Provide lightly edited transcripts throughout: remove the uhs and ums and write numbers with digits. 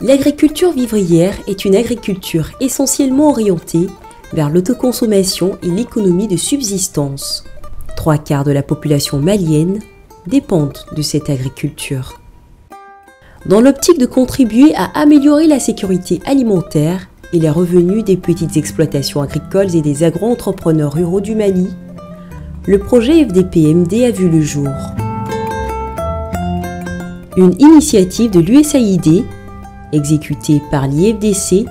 L'agriculture vivrière est une agriculture essentiellement orientée vers l'autoconsommation et l'économie de subsistance. 3/4 de la population malienne dépendent de cette agriculture. Dans l'optique de contribuer à améliorer la sécurité alimentaire et les revenus des petites exploitations agricoles et des agro-entrepreneurs ruraux du Mali, le projet FDP-MD a vu le jour. Une initiative de l'USAID, exécutée par l'IFDC,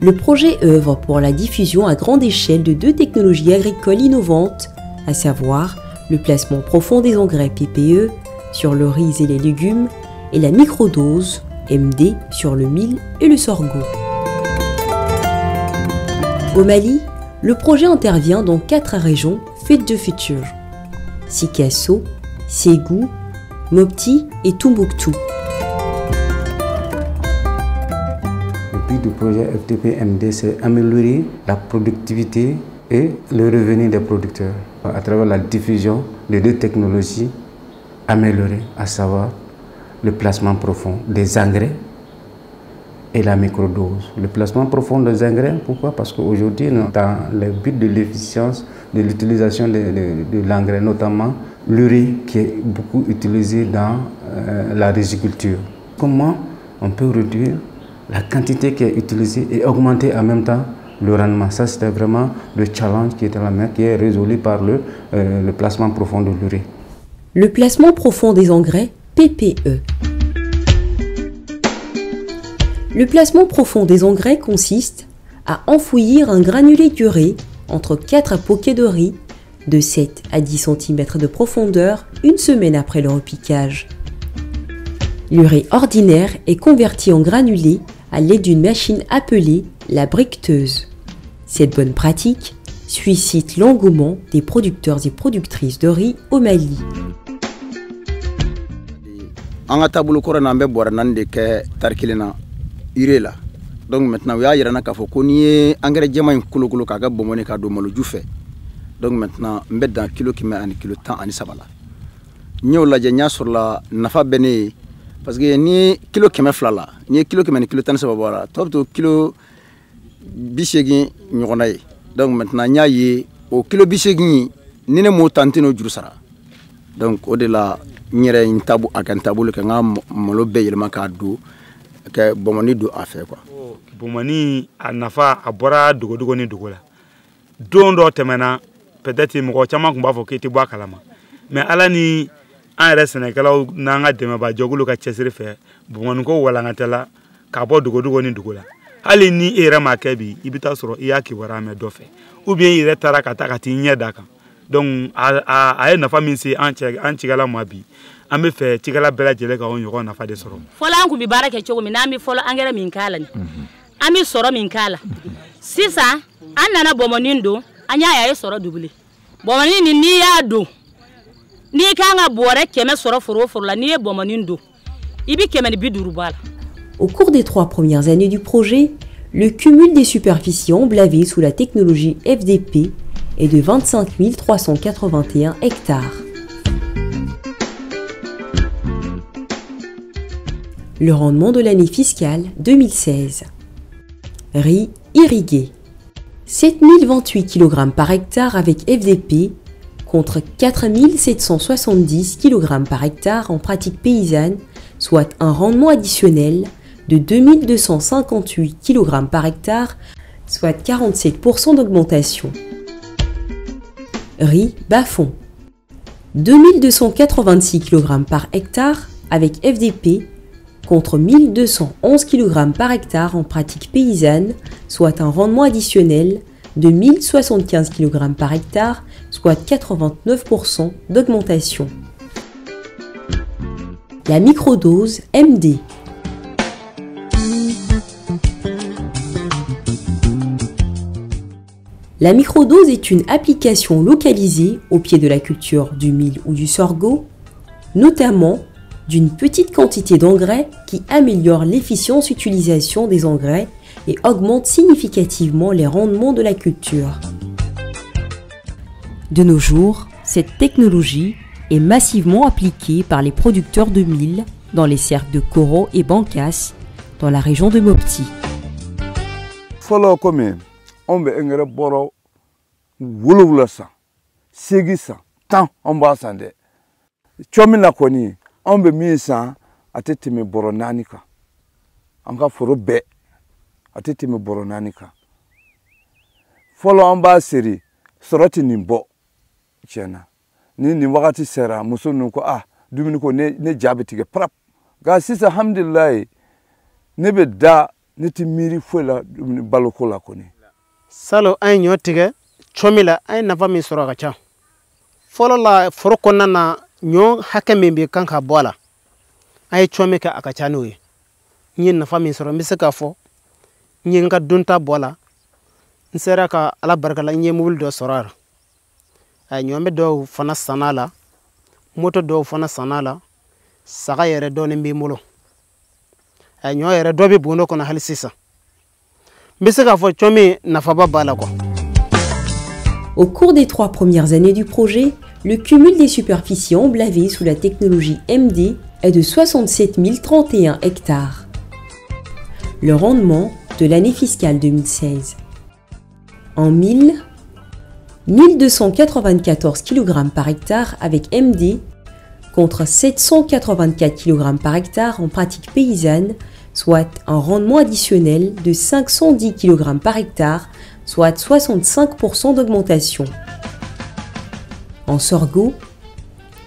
le projet œuvre pour la diffusion à grande échelle de 2 technologies agricoles innovantes, à savoir le placement profond des engrais PPE sur le riz et les légumes et la microdose MD sur le mil et le sorgho. Au Mali, le projet intervient dans 4 régions faites de futur: Sikasso, Ségou, Mopti et Tombouctou. Le but du projet FDP-MD, c'est améliorer la productivité et le revenu des producteurs à travers la diffusion de 2 technologies améliorées, à savoir le placement profond des engrais et la microdose. Le placement profond des engrais, pourquoi? Parce qu'aujourd'hui, dans le but de l'efficience de l'utilisation de l'engrais, notamment l'urée qui est beaucoup utilisé dans la riziculture. Comment on peut réduire la quantité qui est utilisée et augmenter en même temps le rendement? Ça, c'était vraiment le challenge qui est à la main, qui est résolu par le placement profond de l'urée. Le placement profond des engrais, PPE. Le placement profond des engrais consiste à enfouir un granulé d'urée entre 4 poquets de riz de 7 à 10 cm de profondeur une semaine après le repiquage. L'urée ordinaire est convertie en granulé à l'aide d'une machine appelée la briqueteuse. Cette bonne pratique suscite l'engouement des producteurs et productrices de riz au Mali. Donc maintenant, il y a un engrais donc maintenant, on met dans kilo qui met un kilo temps en sabala. Nous avons sur la nafa bene parce que ni kilo qui met flala, ni kilo qui met un kilo temps sabala. Top to kilo bisegi nyoronaye. Donc maintenant, il y a au kilo bisegi ni ne motantino jurusara. Donc au-delà, il y a une tabou à un tabou le kanga molobe yelma kadu que bomani do affaire quoi. Bomani a nafa a bora dogo ni dogo la. Don do temena peut-être mo chama ko bafo kiti bwa kalama mais ala ni en reste Sénégal na nga dema ba jogulu ka chesiri fe bomani ko wala ngatela ka bo dogo ni dogo la ali ni era makebi ibita soro iyaki wara me do fe ou bien il retara ka takati nyeda kan donc a nafa min si an chigala mabi ame fe chigala bela jele ka on yoro nafa de soro fola an ku bi barake chogo mi na mi fola angere min kala ni ami soro min kala sisa an nana bomonindo anya ya soro doublé bomoni ni ya do ni kanga bore keme soro foro la ni bomonindo ibi keme ni biduru bala. Au cours des 3 premières années du projet, le cumul des superficies emblavées sous la technologie FDP est de 25 381 hectares. Le rendement de l'année fiscale 2016. Riz irrigué. 7028 kg par hectare avec FDP contre 4770 kg par hectare en pratique paysanne, soit un rendement additionnel de 2258 kg par hectare, soit 47% d'augmentation. Riz bas-fond. 2286 kg par hectare avec FDP contre 1211 kg par hectare en pratique paysanne, soit un rendement additionnel de 1075 kg par hectare, soit 89% d'augmentation. La microdose MD. La microdose est une application localisée au pied de la culture du mil ou du sorgho, notamment d'une petite quantité d'engrais qui améliore l'efficience d'utilisation des engrais et augmente significativement les rendements de la culture. De nos jours, cette technologie est massivement appliquée par les producteurs de mil dans les cercles de Koro et Bankas, dans la région de Mopti. Folo comme on be engrais boro wolowula sa segi sa tan on ba sande chomina koni on be mi sa atete me boro nanika anga foro be atete me boro nanika folo on ba seri soroti nimbo chena ni wakati sera muso nuko dumini ko ne jabetige prap ga sisa alhamdulillah ne be da niti miri fola baloko la koni salo ay nyotige chomila ay nafa mi soro ga cha folo la foro konna na nyo hakame be kanka bola ay chomika aka chanoyi nyin nafa mi soro misaka fo nyin ga dunta bola nsera ka ala barka la nyi mul do sorar ay nyombe do fana sanala moto do fana sanala saga yere do ne mbi mulo ay nyo yere do bi buno kono hal sisa misaka fo chomi nafa ba bala ko. Au cours des 3 premières années du projet, le cumul des superficies emblavées sous la technologie MD est de 67 031 hectares. Le rendement de l'année fiscale 2016. En 1294 kg par hectare avec MD contre 784 kg par hectare en pratique paysanne, soit un rendement additionnel de 510 kg par hectare, soit 65% d'augmentation. En sorgho,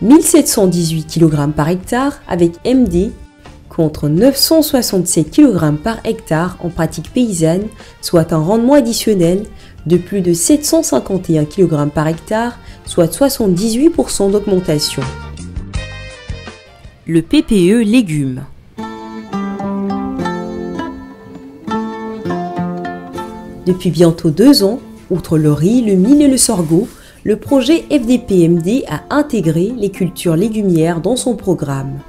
1718 kg par hectare avec MD contre 967 kg par hectare en pratique paysanne, soit un rendement additionnel de plus de 751 kg par hectare, soit 78% d'augmentation. Le PPE légumes. Depuis bientôt 2 ans, outre le riz, le mil et le sorgho, le projet FDP-MD a intégré les cultures légumières dans son programme.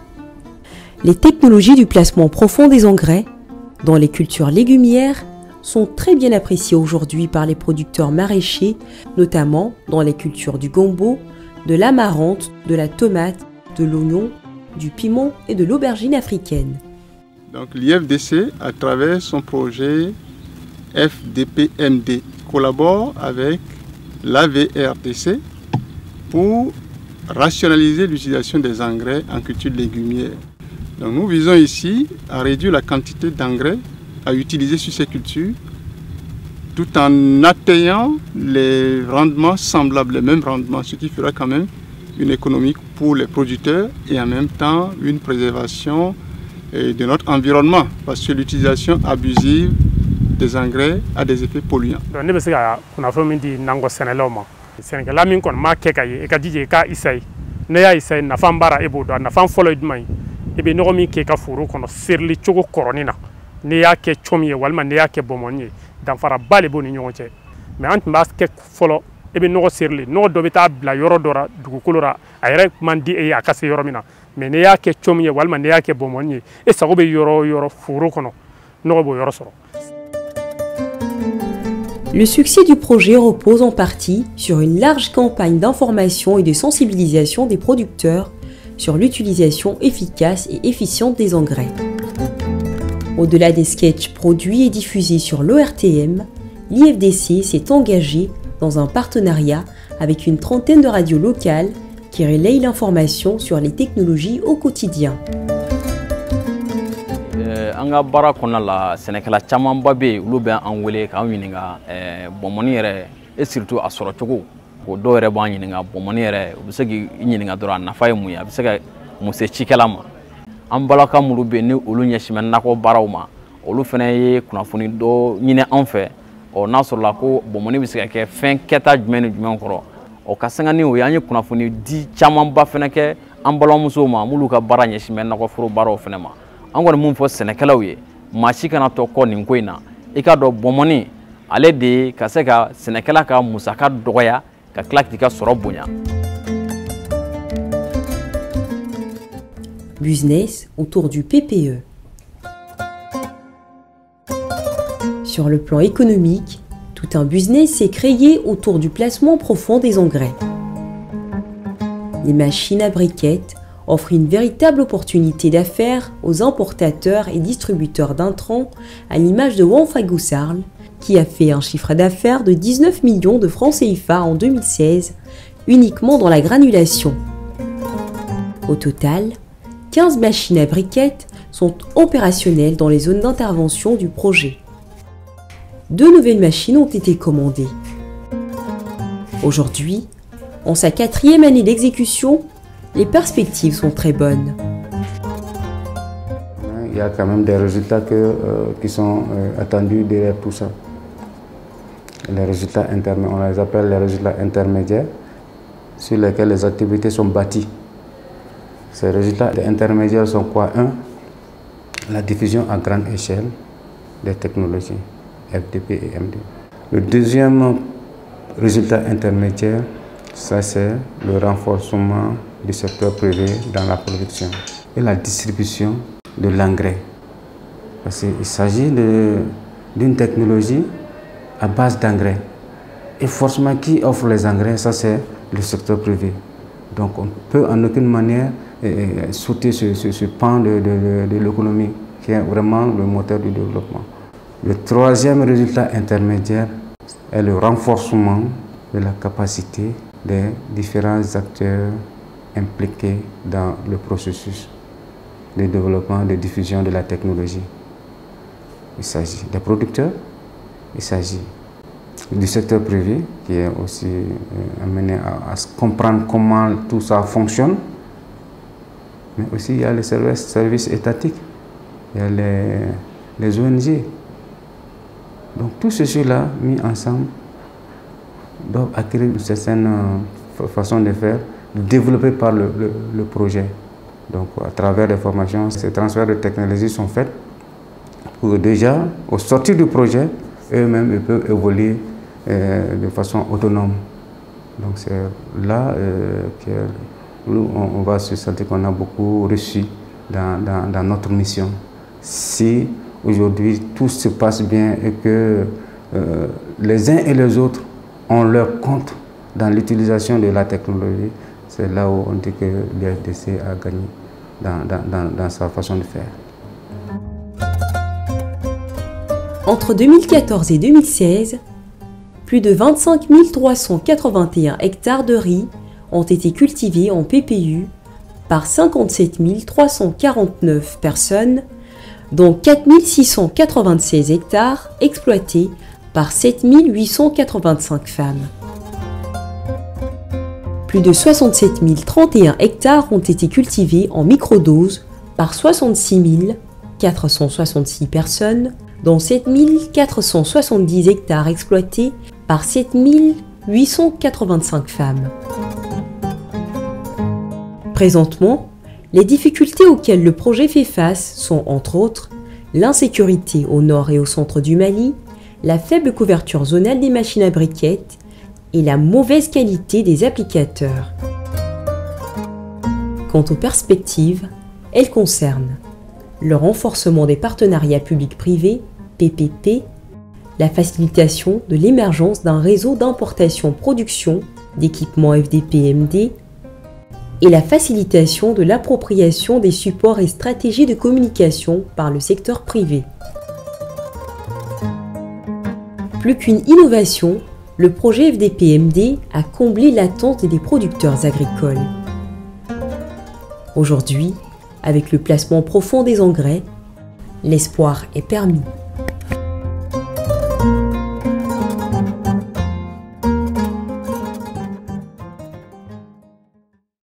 Les technologies du placement profond des engrais dans les cultures légumières sont très bien appréciées aujourd'hui par les producteurs maraîchers, notamment dans les cultures du gombo, de l'amarante, de la tomate, de l'oignon, du piment et de l'aubergine africaine. Donc l'IFDC, à travers son projet FDP-MD, collabore avec l'AVRDC pour rationaliser l'utilisation des engrais en culture légumière. Donc nous visons ici à réduire la quantité d'engrais à utiliser sur ces cultures tout en atteignant les rendements semblables, les mêmes rendements, ce qui fera quand même une économie pour les producteurs et en même temps une préservation de notre environnement parce que l'utilisation abusive des engrais a des effets polluants. Donc, nous avons dit que nous avons dit que nous avons dit que nous avons dit que nous avons dit que nous avons dit que nous avons dit que nous avons dit que nous avons dit que nous avons dit que nous avons dit que nous avons dit que nous avons dit que mais nous avons dit que nous avons dit que nous avons dit que nous avons dit mais nous avons dit que nous avons dit que nous avons dit que nous avons dit Le succès du projet repose en partie sur une large campagne d'information et de sensibilisation des producteurs sur l'utilisation efficace et efficiente des engrais. Au-delà des sketchs produits et diffusés sur l'ORTM, l'IFDC s'est engagé dans un partenariat avec une trentaine de radios locales qui relayent l'information sur les technologies au quotidien. Anga bara kona la Sénégal caman ba be ulu be an wele ka ɲininka bomoni yɛrɛ et surtout a sɔrɔ cogo ko dɔw yɛrɛ b'an ɲininka bomoni yɛrɛ u bɛ se k'i ɲininka dɔrɔn a nafa ye mun ye a bɛ se ka mun se cikɛla ma an balaka minnu bɛ ni olu ɲɛsinbɛ nakɔ baaraw ma olu fana ye kunnafoni dɔ ɲini an fɛ n'a sɔrɔla ko bomoni bɛ se ka kɛ fɛn kɛta jumɛn ni jumɛn kɔrɔ ka sanga ni o ye an ye kunnafoni di camanba fana kɛ an balimamusow ma m'olu ka baara ɲɛsinbɛ nakɔforo baaraw fana ma. An kɔni mun fɔ sɛnɛkɛlaw ye maa si kana tɔ kɔ nin ko in na I ka dɔn bɔnmɔni ale de ka se ka sɛnɛkɛla ka musaka dɔgɔya ka tila k'i ka sɔrɔ bonya. Business autour du PPE. Sur le plan économique, tout un business s'est créé autour du placement profond des engrais. Les machines à briquettes offre une véritable opportunité d'affaires aux importateurs et distributeurs d'intrants à l'image de Wanfagoussarl, qui a fait un chiffre d'affaires de 19 millions de francs CFA en 2016, uniquement dans la granulation. Au total, 15 machines à briquettes sont opérationnelles dans les zones d'intervention du projet. 2 nouvelles machines ont été commandées. Aujourd'hui, en sa 4e année d'exécution, les perspectives sont très bonnes. Il y a quand même des résultats qui sont attendus derrière tout ça. Les résultats intermédiaires, on les appelle les résultats intermédiaires, sur lesquels les activités sont bâties. Ces résultats intermédiaires sont quoi? 1. La diffusion à grande échelle des technologies FDP et MD. Le deuxième résultat intermédiaire, ça c'est le renforcement du secteur privé dans la production et la distribution de l'engrais. Parce qu'il s'agit d'une technologie à base d'engrais. Et forcément, qui offre les engrais, ça c'est le secteur privé. Donc on ne peut en aucune manière sauter ce pan de l'économie qui est vraiment le moteur du développement. Le troisième résultat intermédiaire est le renforcement de la capacité des différents acteurs impliqués dans le processus de développement, de diffusion de la technologie. Il s'agit des producteurs, il s'agit du secteur privé qui est aussi amené à comprendre comment tout ça fonctionne, mais aussi il y a les services étatiques, il y a les ONG. Donc tout ceci-là, mis ensemble, doivent acquérir une certaine façon de faire, développée par le projet. Donc à travers les formations, ces transferts de technologie sont faits pour déjà, au sortir du projet, eux-mêmes ils peuvent évoluer de façon autonome. Donc c'est là qu'on va se sentir qu'on a beaucoup reçu dans notre mission. Si aujourd'hui tout se passe bien et que les uns et les autres ont leur compte dans l'utilisation de la technologie, c'est là où on dit que l'IFDC a gagné dans sa façon de faire. Entre 2014 et 2016, plus de 25 381 hectares de riz ont été cultivés en PPU par 57 349 personnes, dont 4 696 hectares exploités par 7 885 femmes. Plus de 67 031 hectares ont été cultivés en microdose par 66 466 personnes, dont 7 470 hectares exploités par 7 885 femmes. Présentement, les difficultés auxquelles le projet fait face sont entre autres l'insécurité au nord et au centre du Mali, la faible couverture zonale des machines à briquettes et la mauvaise qualité des applicateurs. Quant aux perspectives, elles concernent le renforcement des partenariats publics-privés, PPP, la facilitation de l'émergence d'un réseau d'importation-production d'équipements FDP-MD et la facilitation de l'appropriation des supports et stratégies de communication par le secteur privé. Plus qu'une innovation, le projet FDP-MD a comblé l'attente des producteurs agricoles. Aujourd'hui, avec le placement profond des engrais, l'espoir est permis.